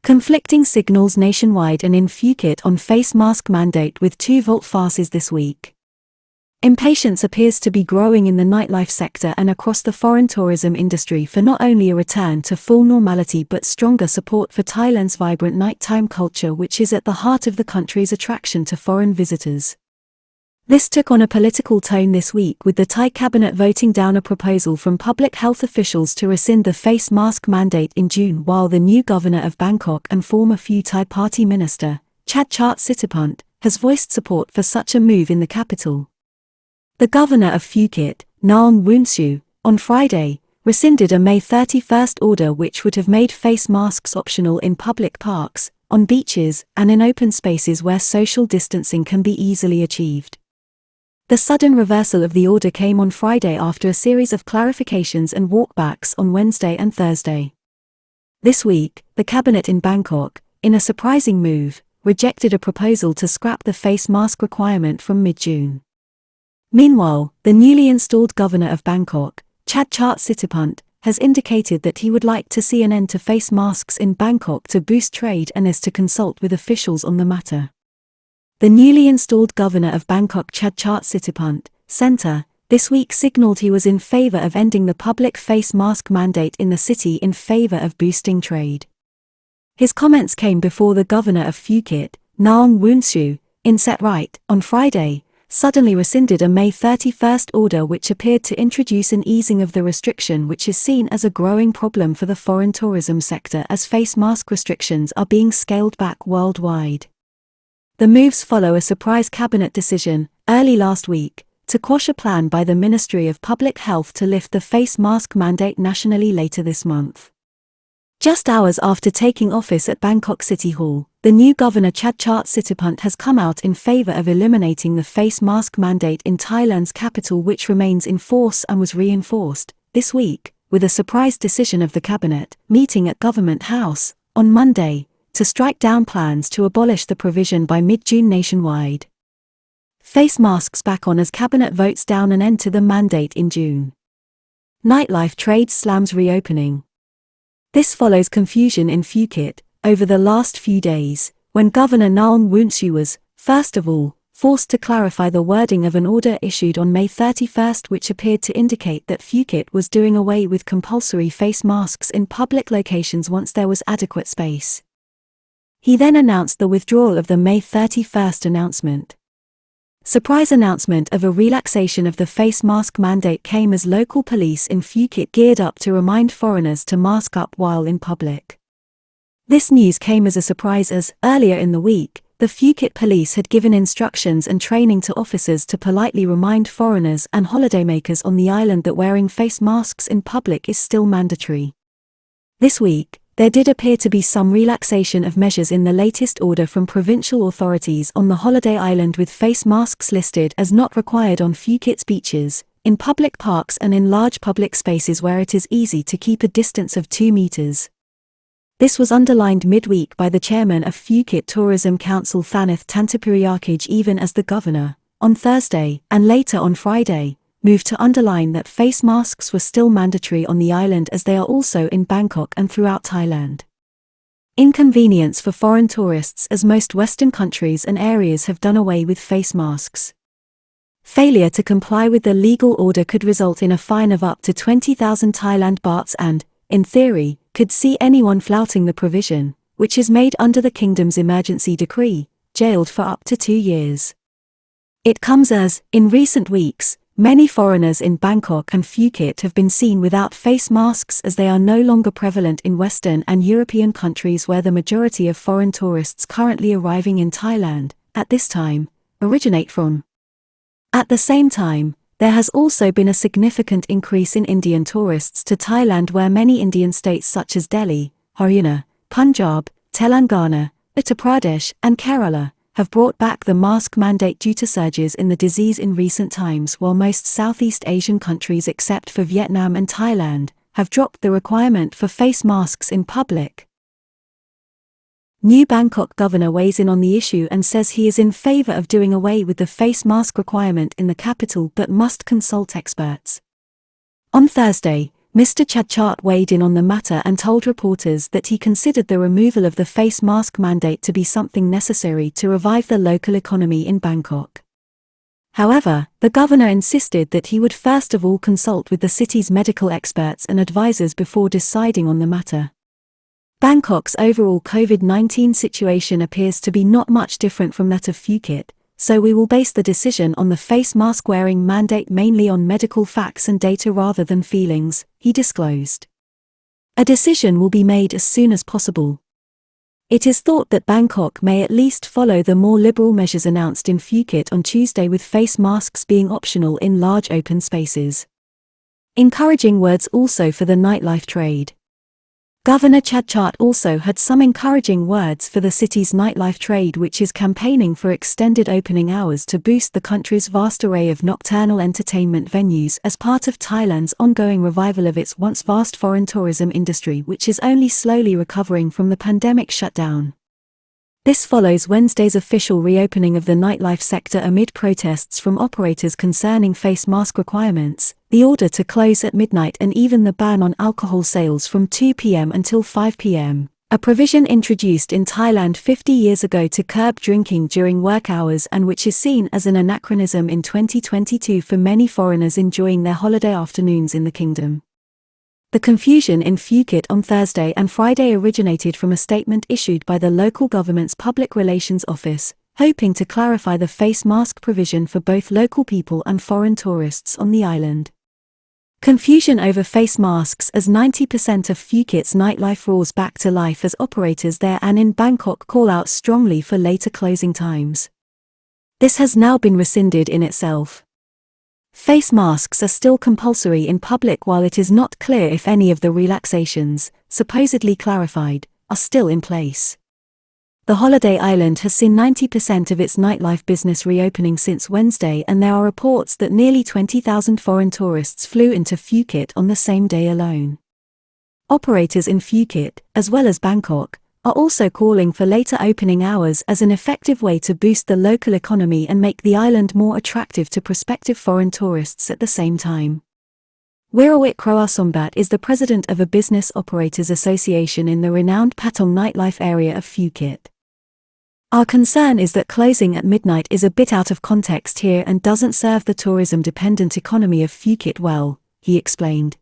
Conflicting signals nationwide and in Phuket on face mask mandate with 2 volte-faces this week. Impatience appears to be growing in the nightlife sector and across the foreign tourism industry for not only a return to full normality but stronger support for Thailand's vibrant nighttime culture, which is at the heart of the country's attraction to foreign visitors. This took on a political tone this week, with the Thai cabinet voting down a proposal from public health officials to rescind the face mask mandate in June, while the new governor of Bangkok and former Pheu Thai Party minister, Chadchart Sittipunt, has voiced support for such a move in the capital. The governor of Phuket, Narong Woonsiu, on Friday, rescinded a May 31 order which would have made face masks optional in public parks, on beaches, and in open spaces where social distancing can be easily achieved. The sudden reversal of the order came on Friday after a series of clarifications and walkbacks on Wednesday and Thursday. This week, the cabinet in Bangkok, in a surprising move, rejected a proposal to scrap the face mask requirement from mid-June. Meanwhile, the newly installed governor of Bangkok, Chadchart Sittipunt, has indicated that he would like to see an end to face masks in Bangkok to boost trade and is to consult with officials on the matter. The newly installed governor of Bangkok, Chadchart Sittipunt, Centre, this week signalled he was in favour of ending the public face mask mandate in the city in favour of boosting trade. His comments came before the governor of Phuket, Narong Woonsiu, in set right, on Friday, suddenly rescinded a May 31 order which appeared to introduce an easing of the restriction, which is seen as a growing problem for the foreign tourism sector as face mask restrictions are being scaled back worldwide. The moves follow a surprise cabinet decision, early last week, to quash a plan by the Ministry of Public Health to lift the face mask mandate nationally later this month. Just hours after taking office at Bangkok City Hall, the new governor Chadchart Sittipunt has come out in favour of eliminating the face mask mandate in Thailand's capital, which remains in force and was reinforced, this week, with a surprise decision of the cabinet, meeting at Government House, on Monday, to strike down plans to abolish the provision by mid-June nationwide. Face masks back on as cabinet votes down an end to the mandate in June. Nightlife trade slams reopening. This follows confusion in Phuket over the last few days, when Governor Narong Woonsiu was, first of all, forced to clarify the wording of an order issued on May 31 which appeared to indicate that Phuket was doing away with compulsory face masks in public locations once there was adequate space. He then announced the withdrawal of the May 31 announcement. Surprise announcement of a relaxation of the face mask mandate came as local police in Phuket geared up to remind foreigners to mask up while in public. This news came as a surprise as, earlier in the week, the Phuket police had given instructions and training to officers to politely remind foreigners and holidaymakers on the island that wearing face masks in public is still mandatory. This week, there did appear to be some relaxation of measures in the latest order from provincial authorities on the holiday island, with face masks listed as not required on Phuket's beaches, in public parks and in large public spaces where it is easy to keep a distance of 2 meters. This was underlined midweek by the chairman of Phuket Tourism Council Thanath Tantapuriakij, even as the governor, on Thursday, and later on Friday, moved to underline that face masks were still mandatory on the island as they are also in Bangkok and throughout Thailand. Inconvenience for foreign tourists as most Western countries and areas have done away with face masks. Failure to comply with the legal order could result in a fine of up to 20,000 Thailand bahts and, in theory, could see anyone flouting the provision, which is made under the kingdom's emergency decree, jailed for up to 2 years. It comes as, in recent weeks, many foreigners in Bangkok and Phuket have been seen without face masks as they are no longer prevalent in Western and European countries where the majority of foreign tourists currently arriving in Thailand, at this time, originate from. At the same time, there has also been a significant increase in Indian tourists to Thailand, where many Indian states such as Delhi, Haryana, Punjab, Telangana, Uttar Pradesh and Kerala have brought back the mask mandate due to surges in the disease in recent times, while most Southeast Asian countries except for Vietnam and Thailand have dropped the requirement for face masks in public. New Bangkok governor weighs in on the issue and says he is in favour of doing away with the face mask requirement in the capital but must consult experts. On Thursday, Mr. Chadchart weighed in on the matter and told reporters that he considered the removal of the face mask mandate to be something necessary to revive the local economy in Bangkok. However, the governor insisted that he would first of all consult with the city's medical experts and advisors before deciding on the matter. Bangkok's overall COVID-19 situation appears to be not much different from that of Phuket, so we will base the decision on the face mask wearing mandate mainly on medical facts and data rather than feelings, he disclosed. A decision will be made as soon as possible. It is thought that Bangkok may at least follow the more liberal measures announced in Phuket on Tuesday, with face masks being optional in large open spaces. Encouraging words also for the nightlife trade. Governor Chadchart also had some encouraging words for the city's nightlife trade, which is campaigning for extended opening hours to boost the country's vast array of nocturnal entertainment venues as part of Thailand's ongoing revival of its once vast foreign tourism industry, which is only slowly recovering from the pandemic shutdown. This follows Wednesday's official reopening of the nightlife sector amid protests from operators concerning face mask requirements, the order to close at midnight, and even the ban on alcohol sales from 2 p.m. until 5 p.m., a provision introduced in Thailand 50 years ago to curb drinking during work hours and which is seen as an anachronism in 2022 for many foreigners enjoying their holiday afternoons in the kingdom. The confusion in Phuket on Thursday and Friday originated from a statement issued by the local government's public relations office, hoping to clarify the face mask provision for both local people and foreign tourists on the island. Confusion over face masks as 90% of Phuket's nightlife roars back to life as operators there and in Bangkok call out strongly for later closing times. This has now been rescinded in itself. Face masks are still compulsory in public, while it is not clear if any of the relaxations, supposedly clarified, are still in place. The holiday island has seen 90% of its nightlife business reopening since Wednesday, and there are reports that nearly 20,000 foreign tourists flew into Phuket on the same day alone. Operators in Phuket, as well as Bangkok, are also calling for later opening hours as an effective way to boost the local economy and make the island more attractive to prospective foreign tourists at the same time. Wirawit Kroasombat is the president of a business operators association in the renowned Patong nightlife area of Phuket. Our concern is that closing at midnight is a bit out of context here and doesn't serve the tourism-dependent economy of Phuket well, he explained.